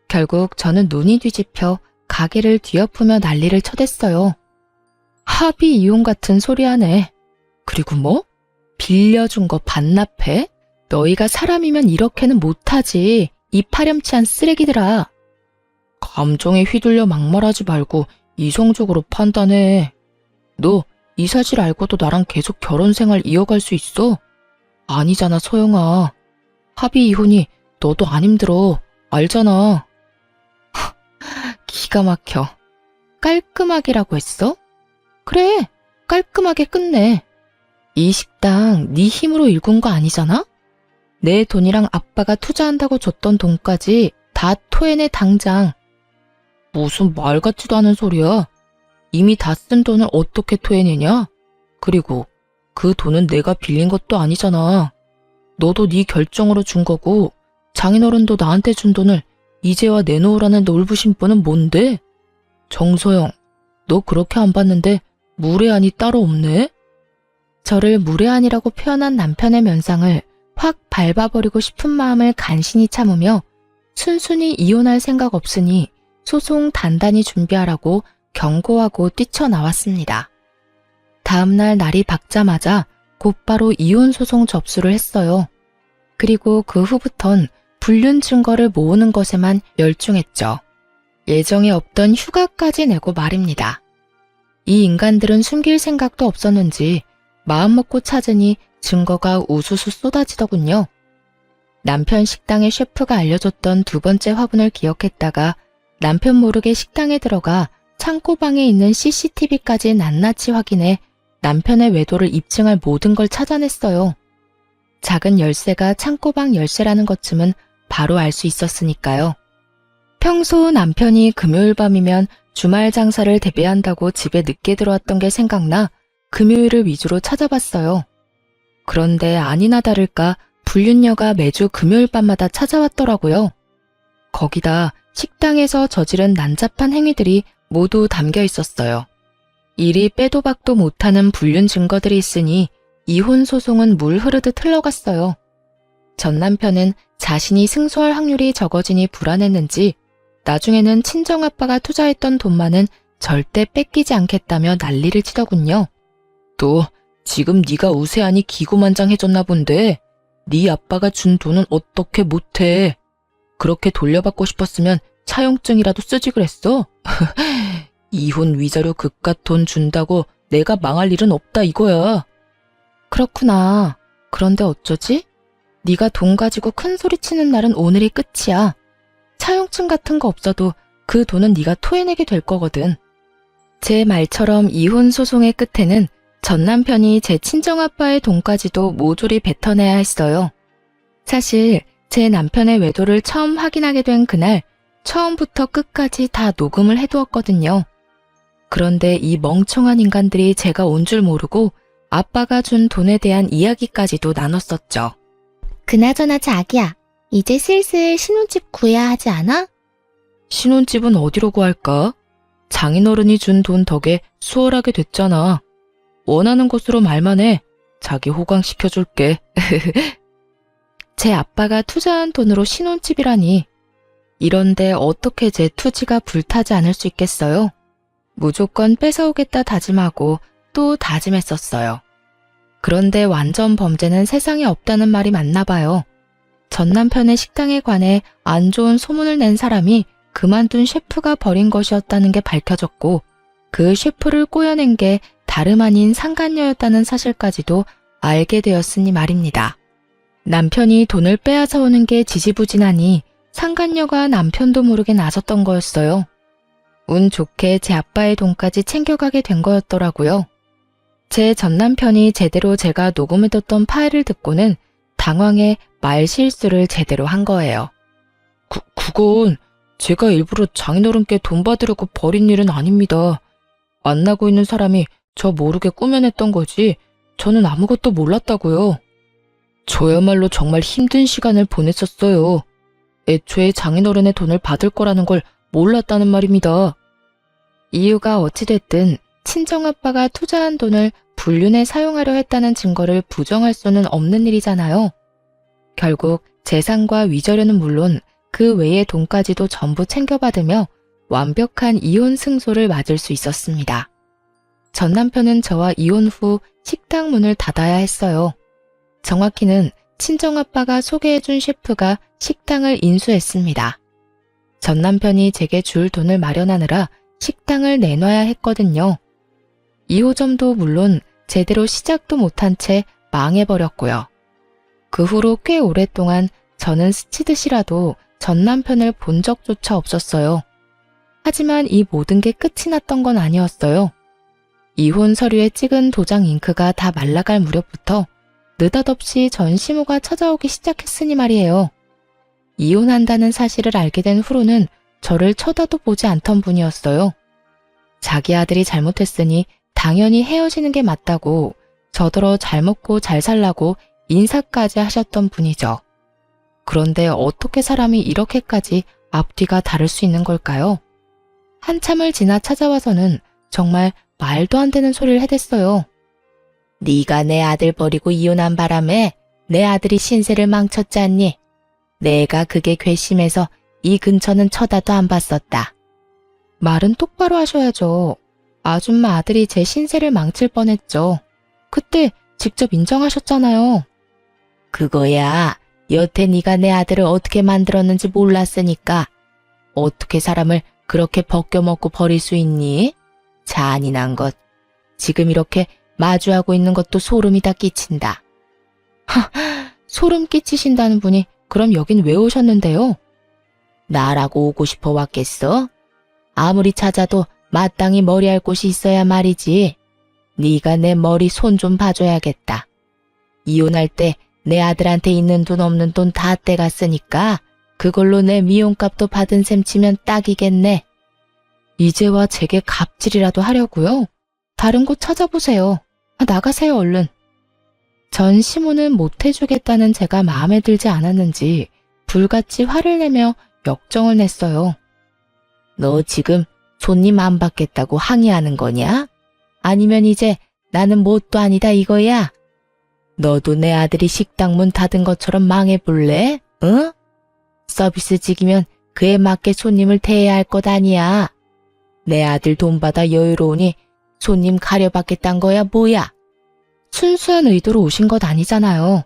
결국 저는 눈이 뒤집혀 가게를 뒤엎으며 난리를 쳐댔어요. 합의 이혼 같은 소리 하네. 그리고 뭐? 빌려준 거 반납해? 너희가 사람이면 이렇게는 못하지. 이 파렴치한 쓰레기들아. 감정에 휘둘려 막말하지 말고 이성적으로 판단해. 너 이 사실 알고도 나랑 계속 결혼 생활 이어갈 수 있어? 아니잖아, 소영아. 합의 이혼이 너도 안 힘들어. 알잖아. 기가 막혀. 깔끔하게라고 했어? 그래, 깔끔하게 끝내. 이 식당 네 힘으로 일군 거 아니잖아? 내 돈이랑 아빠가 투자한다고 줬던 돈까지 다 토해내 당장. 무슨 말 같지도 않은 소리야. 이미 다 쓴 돈을 어떻게 토해내냐? 그리고 그 돈은 내가 빌린 것도 아니잖아. 너도 네 결정으로 준 거고 장인어른도 나한테 준 돈을 이제와 내놓으라는 놀부심보는 뭔데? 정소영, 너 그렇게 안 봤는데 무례한이 따로 없네? 저를 무례한이라고 표현한 남편의 면상을 확 밟아버리고 싶은 마음을 간신히 참으며 순순히 이혼할 생각 없으니 소송 단단히 준비하라고 경고하고 뛰쳐나왔습니다. 다음날 날이 밝자마자 곧바로 이혼 소송 접수를 했어요. 그리고 그 후부턴 불륜 증거를 모으는 것에만 열중했죠. 예정에 없던 휴가까지 내고 말입니다. 이 인간들은 숨길 생각도 없었는지 마음먹고 찾으니 증거가 우수수 쏟아지더군요. 남편 식당의 셰프가 알려줬던 두 번째 화분을 기억했다가 남편 모르게 식당에 들어가 창고방에 있는 CCTV까지 낱낱이 확인해 남편의 외도를 입증할 모든 걸 찾아냈어요. 작은 열쇠가 창고방 열쇠라는 것쯤은 바로 알 수 있었으니까요. 평소 남편이 금요일 밤이면 주말 장사를 대비한다고 집에 늦게 들어왔던 게 생각나 금요일을 위주로 찾아봤어요. 그런데 아니나 다를까 불륜녀가 매주 금요일 밤마다 찾아왔더라고요. 거기다 식당에서 저지른 난잡한 행위들이 모두 담겨 있었어요. 이리 빼도 박도 못하는 불륜 증거들이 있으니 이혼 소송은 물 흐르듯 흘러갔어요. 전 남편은 자신이 승소할 확률이 적어지니 불안했는지 나중에는 친정아빠가 투자했던 돈만은 절대 뺏기지 않겠다며 난리를 치더군요. 또 지금 네가 우세하니 기고만장해졌나 본데 네 아빠가 준 돈은 어떻게 못해. 그렇게 돌려받고 싶었으면 차용증이라도 쓰지 그랬어? 이혼 위자료 그깟 돈 준다고 내가 망할 일은 없다 이거야. 그렇구나. 그런데 어쩌지? 네가 돈 가지고 큰 소리 치는 날은 오늘이 끝이야. 차용증 같은 거 없어도 그 돈은 네가 토해내게 될 거거든. 제 말처럼 이혼 소송의 끝에는 전 남편이 제 친정아빠의 돈까지도 모조리 뱉어내야 했어요. 사실 제 남편의 외도를 처음 확인하게 된 그날 처음부터 끝까지 다 녹음을 해두었거든요. 그런데 이 멍청한 인간들이 제가 온 줄 모르고 아빠가 준 돈에 대한 이야기까지도 나눴었죠. 그나저나 자기야, 이제 슬슬 신혼집 구해야 하지 않아? 신혼집은 어디로 구할까? 장인어른이 준 돈 덕에 수월하게 됐잖아. 원하는 곳으로 말만 해. 자기 호강시켜줄게. 제 아빠가 투자한 돈으로 신혼집이라니. 이런데 어떻게 제 투지가 불타지 않을 수 있겠어요? 무조건 뺏어오겠다 다짐하고 또 다짐했었어요. 그런데 완전 범죄는 세상에 없다는 말이 맞나 봐요. 전 남편의 식당에 관해 안 좋은 소문을 낸 사람이 그만둔 셰프가 벌인 것이었다는 게 밝혀졌고 그 셰프를 꼬여낸 게 다름 아닌 상간녀였다는 사실까지도 알게 되었으니 말입니다. 남편이 돈을 빼앗아 오는 게 지지부진하니 상간녀가 남편도 모르게 나섰던 거였어요. 운 좋게 제 아빠의 돈까지 챙겨가게 된 거였더라고요. 제 전 남편이 제대로 제가 녹음해뒀던 파일을 듣고는 당황해 말 실수를 제대로 한 거예요. 그건 제가 일부러 장인어른께 돈 받으려고 벌인 일은 아닙니다. 만나고 있는 사람이 저 모르게 꾸며냈던 거지 저는 아무것도 몰랐다고요. 저야말로 정말 힘든 시간을 보냈었어요. 애초에 장인어른의 돈을 받을 거라는 걸 몰랐다는 말입니다. 이유가 어찌됐든 친정아빠가 투자한 돈을 불륜에 사용하려 했다는 증거를 부정할 수는 없는 일이잖아요. 결국 재산과 위자료는 물론 그 외의 돈까지도 전부 챙겨받으며 완벽한 이혼 승소를 맞을 수 있었습니다. 전 남편은 저와 이혼 후 식당 문을 닫아야 했어요. 정확히는 친정아빠가 소개해준 셰프가 식당을 인수했습니다. 전 남편이 제게 줄 돈을 마련하느라 식당을 내놔야 했거든요. 2호점도 물론 제대로 시작도 못한 채 망해버렸고요. 그 후로 꽤 오랫동안 저는 스치듯이라도 전 남편을 본 적조차 없었어요. 하지만 이 모든 게 끝이 났던 건 아니었어요. 이혼 서류에 찍은 도장 잉크가 다 말라갈 무렵부터 느닷없이 전시모가 찾아오기 시작했으니 말이에요. 이혼한다는 사실을 알게 된 후로는 저를 쳐다도 보지 않던 분이었어요. 자기 아들이 잘못했으니 당연히 헤어지는 게 맞다고 저더러 잘 먹고 잘 살라고 인사까지 하셨던 분이죠. 그런데 어떻게 사람이 이렇게까지 앞뒤가 다를 수 있는 걸까요? 한참을 지나 찾아와서는 정말 말도 안 되는 소리를 해댔어요. 네가 내 아들 버리고 이혼한 바람에 내 아들이 신세를 망쳤지 않니? 내가 그게 괘씸해서 이 근처는 쳐다도 안 봤었다. 말은 똑바로 하셔야죠. 아줌마 아들이 제 신세를 망칠 뻔했죠. 그때 직접 인정하셨잖아요. 그거야. 여태 네가 내 아들을 어떻게 만들었는지 몰랐으니까. 어떻게 사람을 그렇게 벗겨먹고 버릴 수 있니? 잔인한 것. 지금 이렇게 마주하고 있는 것도 소름이 다 끼친다. 소름 끼치신다는 분이 그럼 여긴 왜 오셨는데요? 나라고 오고 싶어 왔겠어? 아무리 찾아도 마땅히 머리할 곳이 있어야 말이지. 네가 내 머리 손 좀 봐줘야겠다. 이혼할 때 내 아들한테 있는 돈 없는 돈 다 떼갔으니까 그걸로 내 미용값도 받은 셈 치면 딱이겠네. 이제와 제게 갑질이라도 하려고요? 다른 곳 찾아보세요. 나가세요, 얼른. 전 시모는 못해주겠다는 제가 마음에 들지 않았는지 불같이 화를 내며 역정을 냈어요. 너 지금 손님 안 받겠다고 항의하는 거냐? 아니면 이제 나는 뭣도 아니다 이거야? 너도 내 아들이 식당 문 닫은 것처럼 망해볼래? 응? 서비스직이면 그에 맞게 손님을 대해야 할 것 아니야. 내 아들 돈 받아 여유로우니 손님 가려받겠단 거야 뭐야? 순수한 의도로 오신 것 아니잖아요.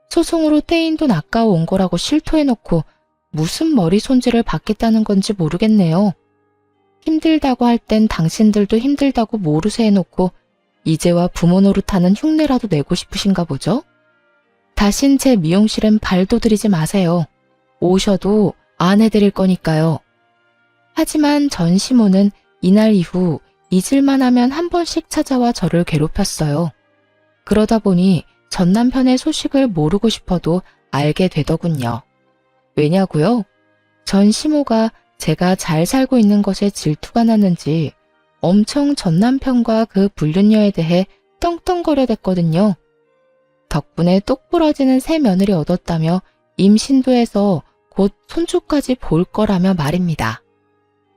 소송으로 떼인 돈 아까워 온 거라고 실토해놓고 무슨 머리 손질을 받겠다는 건지 모르겠네요. 힘들다고 할 땐 당신들도 힘들다고 모르쇠 해놓고 이제와 부모 노릇하는 흉내라도 내고 싶으신가 보죠? 다신 제 미용실엔 발도 들이지 마세요. 오셔도 안 해드릴 거니까요. 하지만 전 시모는 이날 이후 잊을만 하면 한 번씩 찾아와 저를 괴롭혔어요. 그러다 보니 전 남편의 소식을 모르고 싶어도 알게 되더군요. 왜냐고요? 전 시모가 제가 잘 살고 있는 것에 질투가 났는지 엄청 전 남편과 그 불륜녀에 대해 떵떵거려댔거든요. 덕분에 똑부러지는 새 며느리 얻었다며 임신도 해서 곧 손주까지 볼 거라며 말입니다.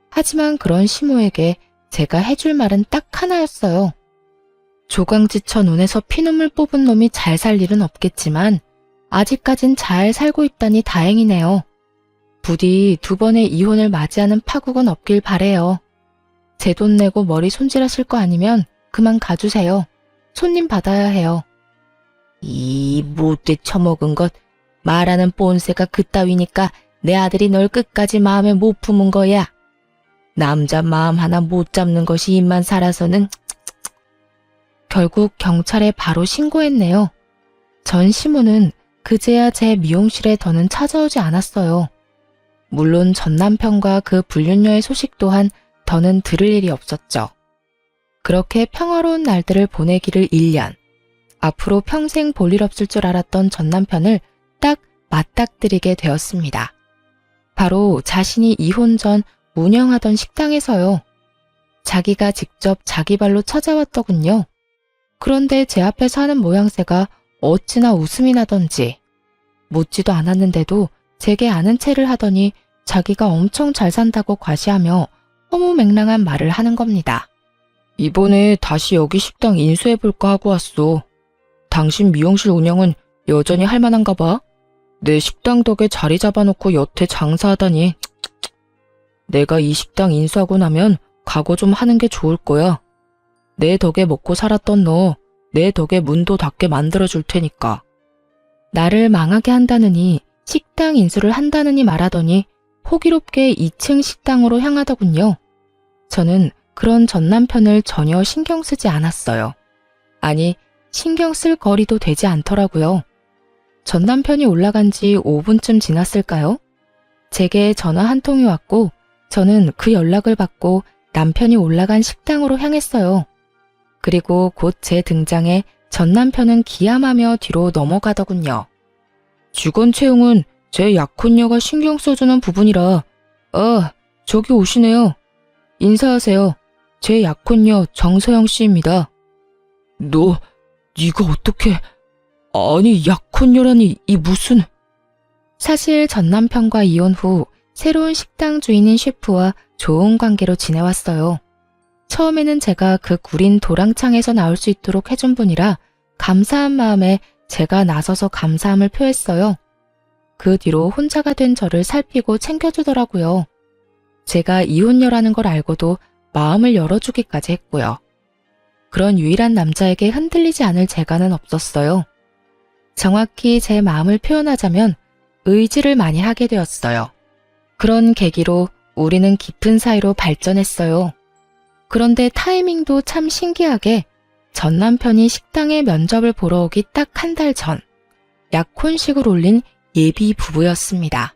하지만 그런 시모에게 제가 해줄 말은 딱 하나였어요. 조강지처 눈에서 피눈물 뽑은 놈이 잘 살 일은 없겠지만 아직까진 잘 살고 있다니 다행이네요. 부디 두 번의 이혼을 맞이하는 파국은 없길 바래요. 제 돈 내고 머리 손질하실 거 아니면 그만 가주세요. 손님 받아야 해요. 이 못돼 처먹은 것, 말하는 뽐새가 그따위니까 내 아들이 널 끝까지 마음에 못 품은 거야. 남자 마음 하나 못 잡는 것이 입만 살아서는. 결국 경찰에 바로 신고했네요. 전 시모는 그제야 제 미용실에 더는 찾아오지 않았어요. 물론 전 남편과 그 불륜녀의 소식 또한 더는 들을 일이 없었죠. 그렇게 평화로운 날들을 보내기를 1년. 앞으로 평생 볼 일 없을 줄 알았던 전 남편을 딱 맞닥뜨리게 되었습니다. 바로 자신이 이혼 전 운영하던 식당에서요. 자기가 직접 자기 발로 찾아왔더군요. 그런데 제 앞에서 하는 모양새가 어찌나 웃음이 나던지 묻지도 않았는데도 제게 아는 체를 하더니 자기가 엄청 잘 산다고 과시하며 허무맹랑한 말을 하는 겁니다. 이번에 다시 여기 식당 인수해볼까 하고 왔어. 당신 미용실 운영은 여전히 할만한가 봐. 내 식당 덕에 자리 잡아놓고 여태 장사하다니. 내가 이 식당 인수하고 나면 각오 좀 하는 게 좋을 거야. 내 덕에 먹고 살았던 너, 내 덕에 문도 닫게 만들어줄 테니까. 나를 망하게 한다느니 식당 인수를 한다느니 말하더니 호기롭게 2층 식당으로 향하더군요. 저는 그런 전 남편을 전혀 신경 쓰지 않았어요. 아니, 신경 쓸 거리도 되지 않더라고요. 전 남편이 올라간 지 5분쯤 지났을까요? 제게 전화 한 통이 왔고 저는 그 연락을 받고 남편이 올라간 식당으로 향했어요. 그리고 곧 제 등장에 전 남편은 기함하며 뒤로 넘어가더군요. 직원 채용은 제 약혼녀가 신경 써주는 부분이라. 저기 오시네요. 인사하세요. 제 약혼녀 정서영 씨입니다. 네가 어떻게... 아니, 약혼녀라니 이 무슨... 사실 전 남편과 이혼 후 새로운 식당 주인인 셰프와 좋은 관계로 지내왔어요. 처음에는 제가 그 구린 도랑창에서 나올 수 있도록 해준 분이라 감사한 마음에 제가 나서서 감사함을 표했어요. 그 뒤로 혼자가 된 저를 살피고 챙겨주더라고요. 제가 이혼녀라는 걸 알고도 마음을 열어주기까지 했고요. 그런 유일한 남자에게 흔들리지 않을 재간은 없었어요. 정확히 제 마음을 표현하자면 의지를 많이 하게 되었어요. 그런 계기로 우리는 깊은 사이로 발전했어요. 그런데 타이밍도 참 신기하게 전 남편이 식당에 면접을 보러 오기 딱 한 달 전, 약혼식을 올린 예비 부부였습니다.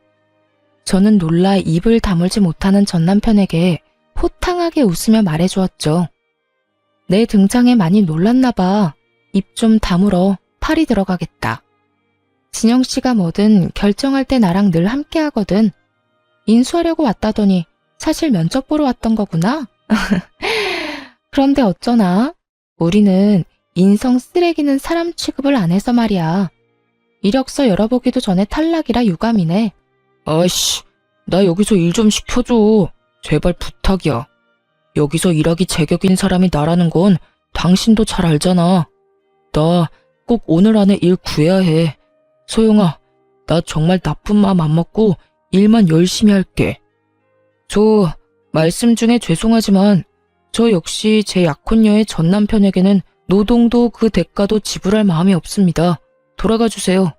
저는 놀라 입을 다물지 못하는 전 남편에게 호탕하게 웃으며 말해주었죠. 내 등장에 많이 놀랐나 봐. 입 좀 다물어. 팔이 들어가겠다. 진영 씨가 뭐든 결정할 때 나랑 늘 함께 하거든. 인수하려고 왔다더니 사실 면접 보러 왔던 거구나. 그런데 어쩌나? 우리는 인성 쓰레기는 사람 취급을 안 해서 말이야. 이력서 열어보기도 전에 탈락이라 유감이네. 아이씨, 나 여기서 일 좀 시켜줘. 제발 부탁이야. 여기서 일하기 제격인 사람이 나라는 건 당신도 잘 알잖아. 나 꼭 오늘 안에 일 구해야 해. 소영아, 나 정말 나쁜 마음 안 먹고 일만 열심히 할게. 저 말씀 중에 죄송하지만 저 역시 제 약혼녀의 전 남편에게는 노동도 그 대가도 지불할 마음이 없습니다. 돌아가 주세요.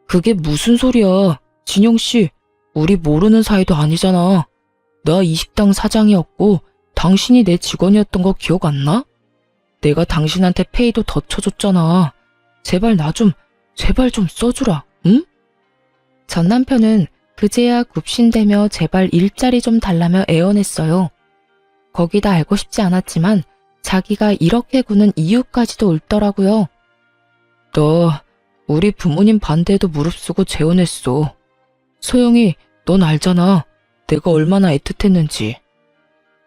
그게 무슨 소리야. 진영 씨, 우리 모르는 사이도 아니잖아. 나 이 식당 사장이었고 당신이 내 직원이었던 거 기억 안 나? 내가 당신한테 페이도 더 쳐줬잖아. 제발 좀 써주라, 응? 전 남편은 그제야 굽신대며 제발 일자리 좀 달라며 애원했어요. 거기다 알고 싶지 않았지만 자기가 이렇게 구는 이유까지도 읊더라고요. 나 우리 부모님 반대에도 무릅쓰고 재혼했어. 소영이, 넌 알잖아. 내가 얼마나 애틋했는지.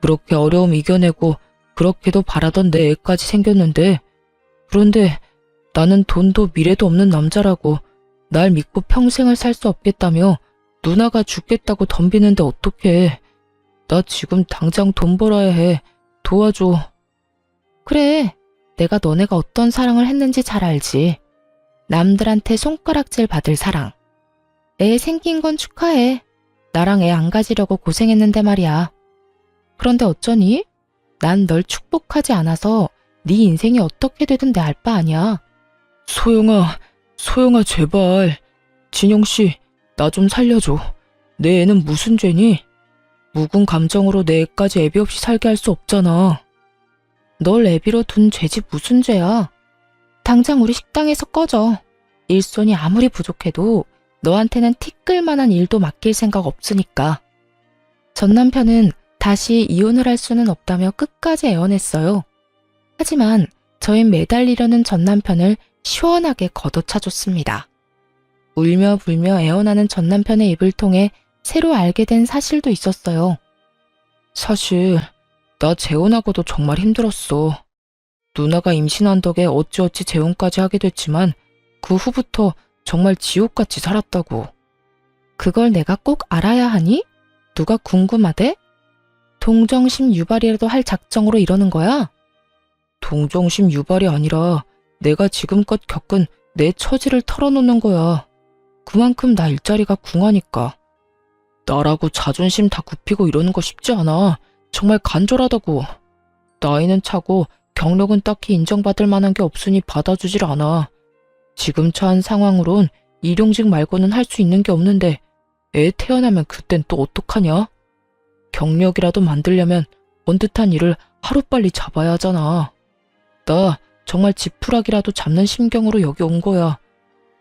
그렇게 어려움 이겨내고 그렇게도 바라던 내 애까지 생겼는데, 그런데 나는 돈도 미래도 없는 남자라고 날 믿고 평생을 살 수 없겠다며 누나가 죽겠다고 덤비는데 어떡해. 나 지금 당장 돈 벌어야 해. 도와줘. 그래, 내가 너네가 어떤 사랑을 했는지 잘 알지. 남들한테 손가락질 받을 사랑. 애 생긴 건 축하해. 나랑 애 안 가지려고 고생했는데 말이야. 그런데 어쩌니? 난 널 축복하지 않아서 네 인생이 어떻게 되든 내 알 바 아니야. 소영아 제발. 진영씨, 나 좀 살려줘. 내 애는 무슨 죄니? 묵은 감정으로 내 애까지 애비 없이 살게 할 수 없잖아. 널 애비로 둔 죄지 무슨 죄야. 당장 우리 식당에서 꺼져. 일손이 아무리 부족해도 너한테는 티끌만한 일도 맡길 생각 없으니까. 전 남편은 다시 이혼을 할 수는 없다며 끝까지 애원했어요. 하지만 저희 매달리려는 전 남편을 시원하게 걷어차줬습니다. 울며 불며 애원하는 전 남편의 입을 통해 새로 알게 된 사실도 있었어요. 사실 나 재혼하고도 정말 힘들었어. 누나가 임신한 덕에 어찌어찌 재혼까지 하게 됐지만 그 후부터 정말 지옥같이 살았다고. 그걸 내가 꼭 알아야 하니? 누가 궁금하대? 동정심 유발이라도 할 작정으로 이러는 거야? 동정심 유발이 아니라 내가 지금껏 겪은 내 처지를 털어놓는 거야. 그만큼 나 일자리가 궁하니까. 나라고 자존심 다 굽히고 이러는 거 쉽지 않아. 정말 간절하다고. 나이는 차고 경력은 딱히 인정받을 만한 게 없으니 받아주질 않아. 지금 처한 상황으론 일용직 말고는 할 수 있는 게 없는데 애 태어나면 그땐 또 어떡하냐? 경력이라도 만들려면 번듯한 일을 하루빨리 잡아야 하잖아. 나 정말 지푸라기라도 잡는 심경으로 여기 온 거야.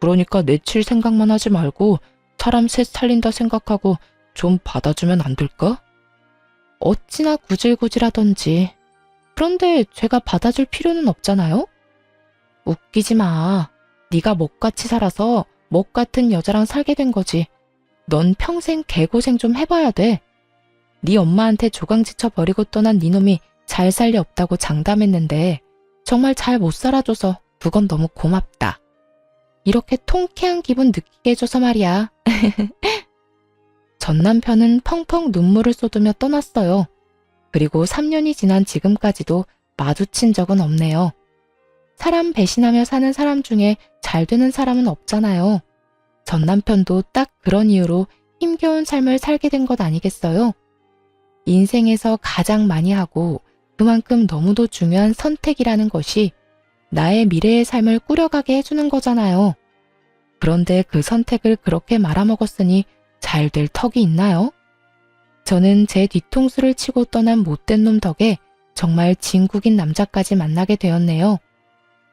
그러니까 내칠 생각만 하지 말고 사람 셋 살린다 생각하고 좀 받아주면 안 될까? 어찌나 구질구질하던지. 그런데 제가 받아줄 필요는 없잖아요? 웃기지 마. 네가 먹같이 살아서 먹 같은 여자랑 살게 된 거지. 넌 평생 개고생 좀 해봐야 돼. 네 엄마한테 조강지쳐 버리고 떠난 네 놈이 잘 살 리 없다고 장담했는데 정말 잘 못 살아줘서 그건 너무 고맙다. 이렇게 통쾌한 기분 느끼게 해줘서 말이야. 전 남편은 펑펑 눈물을 쏟으며 떠났어요. 그리고 3년이 지난 지금까지도 마주친 적은 없네요. 사람 배신하며 사는 사람 중에 잘 되는 사람은 없잖아요. 전 남편도 딱 그런 이유로 힘겨운 삶을 살게 된 것 아니겠어요? 인생에서 가장 많이 하고 그만큼 너무도 중요한 선택이라는 것이 나의 미래의 삶을 꾸려가게 해주는 거잖아요. 그런데 그 선택을 그렇게 말아먹었으니 잘 될 턱이 있나요? 저는 제 뒤통수를 치고 떠난 못된 놈 덕에 정말 진국인 남자까지 만나게 되었네요.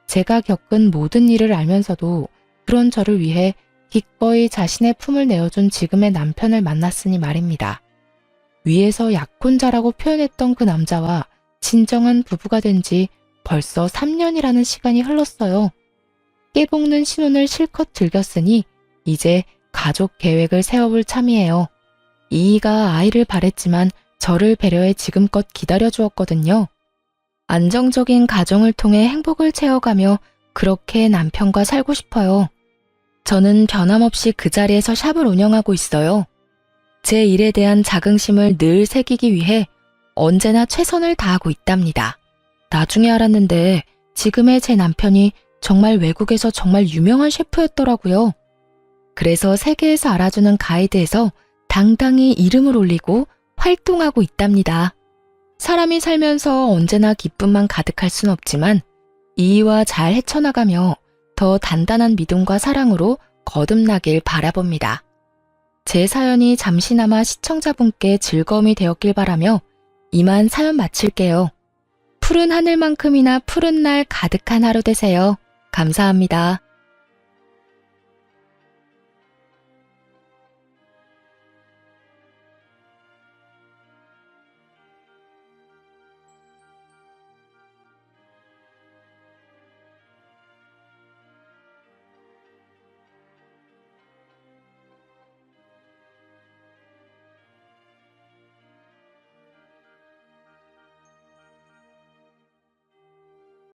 제가 겪은 모든 일을 알면서도 그런 저를 위해 기꺼이 자신의 품을 내어준 지금의 남편을 만났으니 말입니다. 위에서 약혼자라고 표현했던 그 남자와 진정한 부부가 된 지 벌써 3년이라는 시간이 흘렀어요. 깨볶는 신혼을 실컷 즐겼으니 이제 가족 계획을 세워볼 참이에요. 이이가 아이를 바랬지만 저를 배려해 지금껏 기다려주었거든요. 안정적인 가정을 통해 행복을 채워가며 그렇게 남편과 살고 싶어요. 저는 변함없이 그 자리에서 샵을 운영하고 있어요. 제 일에 대한 자긍심을 늘 새기기 위해 언제나 최선을 다하고 있답니다. 나중에 알았는데 지금의 제 남편이 정말 외국에서 정말 유명한 셰프였더라고요. 그래서 세계에서 알아주는 가이드에서 당당히 이름을 올리고 활동하고 있답니다. 사람이 살면서 언제나 기쁨만 가득할 순 없지만 이의와 잘 헤쳐나가며 더 단단한 믿음과 사랑으로 거듭나길 바라봅니다. 제 사연이 잠시나마 시청자분께 즐거움이 되었길 바라며 이만 사연 마칠게요. 푸른 하늘만큼이나 푸른 날 가득한 하루 되세요. 감사합니다.